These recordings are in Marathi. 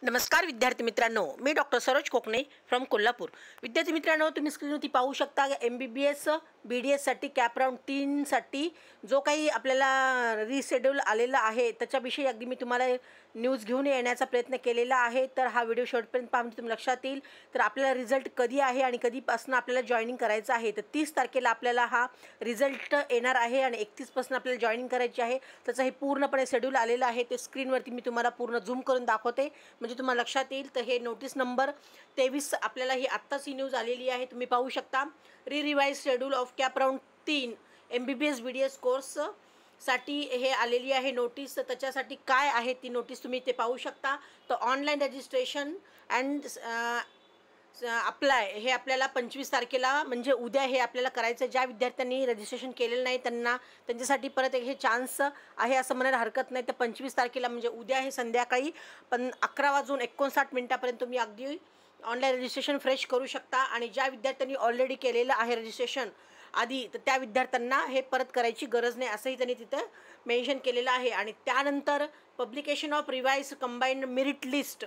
नमस्कार विद्यार्थी मित्रांनो, मी डॉक्टर सरोज कोकणे फ्रॉम कोल्हापूर। विद्यार्थी मित्रांनो, तुम्ही स्क्रीनवरती पाहू शकता MBBS BDS साठी कॅप राऊंड 3 साठी जो काही आपल्याला रिशेड्यूल आलेला आहे त्याच्याविषयी अगदी मी तुम्हाला न्यूज घेऊन येण्याचा प्रयत्न केलेला आहे। तर हा व्हिडिओ शेवटपर्यंत पहा म्हणजे तुम्हाला लक्षात येईल। तर आपल्याला रिझल्ट कधी आहे आणि कधीपासून आपल्याला जॉईनिंग करायचं आहे। तर 30 तारखेला आपल्याला हा रिझल्ट येणार आहे आणि 31 पासून आपल्याला जॉईनिंग करायची आहे। त्याचं हे पूर्णपणे शेड्यूल आलेलं आहे। ते स्क्रीनवरती मी तुम्हाला पूर्ण झूम करून दाखवते म्हणजे तुम्हाला लक्षात येईल। तर हे नोटीस नंबर 23 आपल्याला ही आत्ताच ही न्यूज आलेली आहे, तुम्ही पाहू शकता। Revise schedule of CAP round 3 MBBS BDS course साठी हे आलेली आहे नोटीस। तर त्याच्यासाठी काय आहे ती नोटीस तुम्ही ते पाहू शकता। तर ऑनलाईन रजिस्ट्रेशन अँड अप्लाय हे आपल्याला 25 तारखेला म्हणजे उद्या हे आपल्याला करायचं। ज्या विद्यार्थ्यांनी रजिस्ट्रेशन केलेलं नाही त्यांच्यासाठी परत एक हे चान्स आहे असं म्हणायला हरकत नाही। तर 25 तारखेला म्हणजे उद्या हे संध्याकाळी 11:59 तुम्ही अगदी ऑनलाईन रजिस्ट्रेशन फ्रेश करू शकता। आणि ज्या विद्यार्थ्यांनी ऑलरेडी केलेलं आहे रजिस्ट्रेशन आधी, तर त्या विद्यार्थ्यांना हे परत करायची गरज नाही असंही त्यांनी तिथं मेन्शन केलेलं आहे। आणि त्यानंतर publication of revise combined merit list,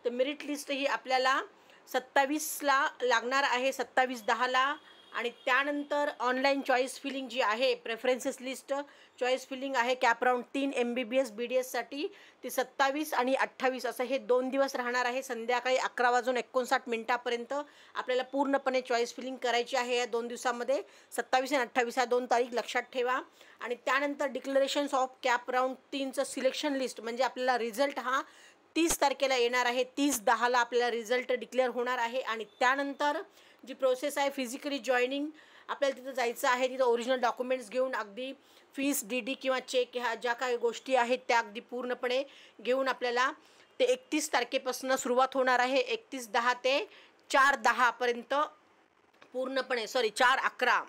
तर मेरिट लिस्ट ही आपल्याला 27ला लागणार आहे, 27/10ला। आणि त्यानंतर ऑनलाईन चॉईस फिलिंग जी आहे, प्रेफरन्सेस लिस्ट चॉईस फिलिंग आहे कॅप राऊंड 3 MBBS BDS साठी, ती 27 आणि 28 असं हे 2 दिवस राहणार आहे। संध्याकाळी 11:59 आपल्याला पूर्णपणे चॉईस फिलिंग करायची आहे या 2 दिवसामध्ये। 27 आणि 28 ह्या 2 तारीख लक्षात ठेवा। आणि त्यानंतर डिक्लेरेशन्स ऑफ कॅप राऊंड 3चं सिलेक्शन लिस्ट म्हणजे आपल्याला रिझल्ट हा 30 तारखेला येणार आहे। 30/10ला आपल्याला रिझल्ट डिक्लेअर होणार आहे। आणि त्यानंतर जी प्रोसेस आहे फिजिकली जॉईनिंग, आपल्याला तिथं जायचं आहे। तिथं ओरिजिनल डॉक्युमेंट्स घेऊन अगदी फीस DD किंवा चेक ह्या ज्या काही गोष्टी आहेत त्या अगदी पूर्णपणे घेऊन आपल्याला ते 31 तारखेपासून सुरुवात होणार आहे। 31/10 ते 4/10 पूर्णपणे 4/11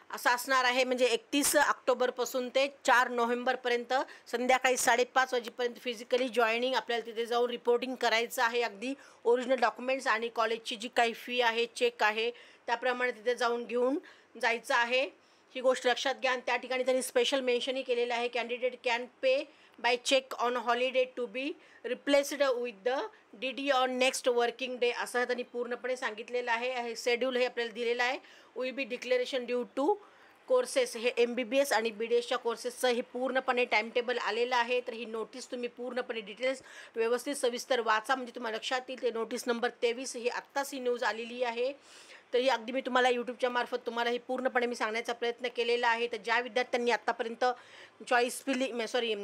असं असणार आहे। म्हणजे 31 ऑक्टोबरपासून ते 4 नोव्हेंबरपर्यंत संध्याकाळी 5:30 वाजेपर्यंत फिजिकली जॉईनिंग आपल्याला तिथे जाऊन रिपोर्टिंग करायचं आहे। अगदी ओरिजिनल डॉक्युमेंट्स आणि कॉलेजची जी काही फी आहे, चेक आहे, त्याप्रमाणे तिथे जाऊन घेऊन जायचं आहे। ही गोष्ट लक्षात घ्या। आणि त्या ठिकाणी त्यांनी स्पेशल मेन्शनही केलेलं आहे, candidate can pay by cheque on holiday to be replaced with the DD on next working day असं त्यांनी पूर्णपणे सांगितलेलं आहे। हे शेड्यूल हे आपल्याला दिलेलं आहे। Will be declaration due to courses, हे MBBS आणि BDSच्या कोर्सेसचं हे पूर्णपणे टाईमटेबल आलेलं आहे। तर ही नोटीस तुम्ही पूर्णपणे डिटेल्स व्यवस्थित सविस्तर वाचा म्हणजे तुम्हाला लक्षात येईल। ते नोटीस नंबर 23 ही आत्ताच ही न्यूज आलेली आहे। तर ही अगदी मी तुम्हाला यूट्यूबच्या मार्फत तुम्हाला ही पूर्णपणे मी सांगण्याचा प्रयत्न केलेला आहे। तर ज्या विद्यार्थ्यांनी आत्तापर्यंत चॉईस फिलिंग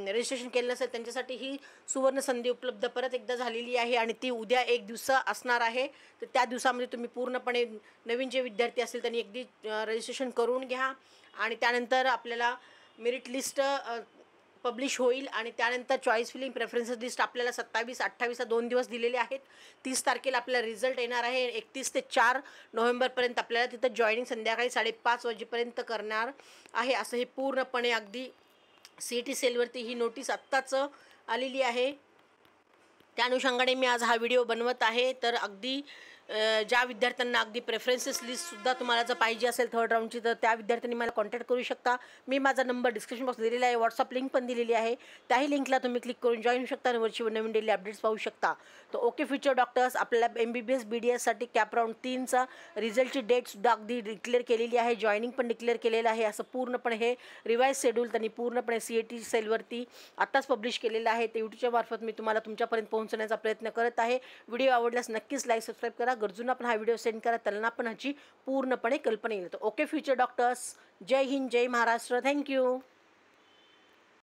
रजिस्ट्रेशन केलं नसेल त्यांच्यासाठी ही सुवर्ण संधी उपलब्ध परत एकदा झालेली आहे। आणि ती उद्या 1 दिवस असणार आहे। तर त्या दिवसामध्ये तुम्ही पूर्णपणे नवीन जे विद्यार्थी असतील त्यांनी अगदी रजिस्ट्रेशन करून घ्या। आणि त्यानंतर आपल्याला मेरिट लिस्ट पब्लिश होईल। आणि त्यानंतर चॉईस फिलिंग प्रेफरन्सेस लिस्ट आपल्याला 27-28 2 दिवस दिलेले आहेत। 30 तारखेला आपल्याला रिझल्ट येणार आहे। 31 ते 4 नोव्हेंबरपर्यंत आपल्याला तिथं जॉईनिंग संध्याकाळी 5:30 वाजेपर्यंत करणार आहे। असं हे पूर्णपणे अगदी CET सेलवरती ही नोटीस आत्ताच आलेली आहे। त्या अनुषंगाने मी आज हा व्हिडिओ बनवत आहे। तर अगदी ज्या विद्यार्थ्यांना अगदी प्रेफरन्सेस लिस्टसुद्धा तुम्हाला जर पाहिजे असेल 3rd राऊंडची, तर त्या विद्यार्थ्यांनी मला कॉन्टॅक्ट करू शकता। मी माझा नंबर डिस्क्रिप्शन बॉक्स दिलेला आहे, व्हॉट्सअप लिंक पण दिलेली आहे। त्याही लिंकला तुम्ही क्लिक करून जॉईन होऊ शकता आणि वरची नवीन डेली अपडेट्स पाहू शकता। तर ओके फ्युचर डॉक्टर्स, आपल्याला MBBS BDS साठी कॅप राऊंड 3चा रिझल्टची डेटसुद्धा अगदी डिक्लेअर केलेली आहे, जॉईनिंग पण डिक्लेअर केलेलं आहे। असं पूर्णपणे हे रिवाइज शेड्यूल त्यांनी पूर्णपणे CET सेलवरती आत्ताच पब्लिश केलेलं आहे। ते यूट्यूबच्या मार्फत मी तुम्हाला तुमच्यापर्यंत पोहोचण्याचा प्रयत्न करत आहे। व्हिडिओ आवडल्यास नक्कीच लाईक सबस्क्राईब करा, गरजूंना पण हा व्हिडिओ सेंड करा, त्यांना पण ह्याची पूर्णपणे कल्पना येईल। तर ओके फ्युचर डॉक्टर्स, जय हिंद, जय महाराष्ट्र, थँक्यू।